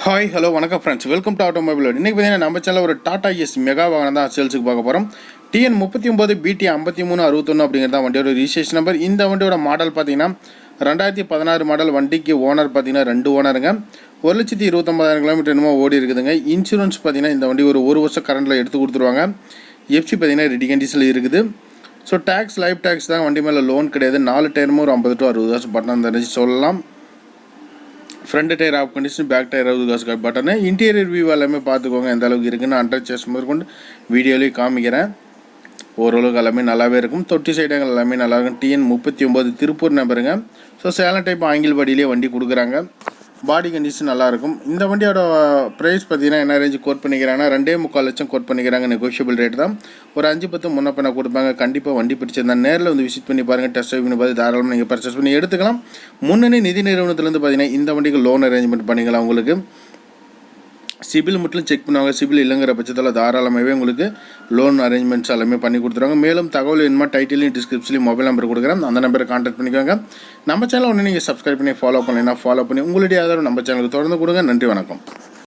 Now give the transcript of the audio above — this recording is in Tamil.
ஹாய் ஹலோ வணக்கம் ஃப்ரெண்ட்ஸ், வெல்கம் டு ஆட்டோமொபைல். இன்றைக்கி பார்த்தீங்கன்னா நம்ம சேனல் ஒரு டாடா எஸ் மெகா வாகனம் தான் சேல்ஸுக்கு பார்க்க போகிறோம். TN 39 BT 5361 அப்படிங்கிறது தான் வண்டியோட ரிஜிஸ்ட்ரேஷன் நம்பர். இந்த வண்டியோட மாடல் பார்த்தீங்கன்னா 2016 மாடல். வண்டிக்கு ஓனர் பார்த்தீங்கன்னா 2 ஓனருங்க. 1,29,000 கிலோமீட்டர் என்னமோ ஓடி இருக்குதுங்க. இன்சூரன்ஸ் பார்த்தீங்கன்னா இந்த வண்டி ஒரு வருஷம் கரண்டில் எடுத்து கொடுத்துருவாங்க. எஃப்சி பார்த்தீங்கன்னா ரெடி கண்டிஷனில் இருக்குது. ஸோ டேக்ஸ் லைஃப் டேக்ஸ் தான், வண்டி மேலே லோன் கிடையாது. 4 டயருமே ஒரு 50 to 60,000 பட்டன் தெரிஞ்சு சொல்லலாம். Front tyre half condition, back tyre 60,000 பட்டனு. இன்டீரியர் வியூ எல்லாமே பார்த்துக்கோங்க எந்த அளவுக்கு இருக்குன்னு. அண்டர் சேஸ் முதற்கொண்டு வீடியோலேயும் காமிக்கிறேன். ஓரளவுக்கு எல்லாமே நல்லாவே இருக்கும். தொட்டி சைடுகள் எல்லாமே நல்லாயிருக்கும். TN 39 திருப்பூர் நம்பருங்க. ஸோ சேலம் டைப் ஆங்கிள் பாடியிலே வண்டி கொடுக்குறாங்க. பாடி கண்டிஷன் நல்லாயிருக்கும். இந்த வண்டியோட ப்ரைஸ் பார்த்தீங்கன்னா என்ன ரேஞ்சு கோட் பண்ணிக்கிறாங்கன்னா 2.25 லட்சம் கோட் பண்ணிக்கிறாங்க. நெகோஷியபிள் ரேட் தான். ஒரு 5-10 முன்ன பண்ண கொடுப்பாங்க. கண்டிப்பாக வண்டி பிடிச்சிருந்தா நேரில் வந்து விசிட் பண்ணி பாருங்கள். டெஸ்ட் ட்ரைவ் பண்ணி பார்த்து தாராளமாக நீங்கள் பர்ச்சேஸ் பண்ணி எடுத்துக்கலாம். முன்னணி நிதி நிறுவனத்துலேருந்து பார்த்தீங்கன்னா இந்த வண்டிக்கு லோன் அரேஞ்ச்மெண்ட் பண்ணிக்கலாம். உங்களுக்கு சிபில் மட்டும் செக் பண்ணுவாங்க. சிபில் இல்லைங்கிற பட்சத்தில் தாராளமாகவே உங்களுக்கு லோன் அரேஞ்ச்மெண்ட்ஸ் எல்லாமே பண்ணி கொடுத்துருவாங்க. மேலும் தகவல் வேணுமா டைட்டிலையும் டிஸ்கிரிப்ஷன்லையும் மொபைல் நம்பர் கொடுக்குறேன். அந்த நம்பரை கான்டாக்ட் பண்ணிக்கோங்க. நம்ம சேனல் ஒன்று நீங்கள் சப்ஸ்கிரைப் பண்ணி ஃபாலோ பண்ணிங்கன்னா ஃபாலோ பண்ணி உங்களுடைய ஆதரவு நம்ம சேனலுக்கு தொடர்ந்து கொடுங்க. நன்றி, வணக்கம்.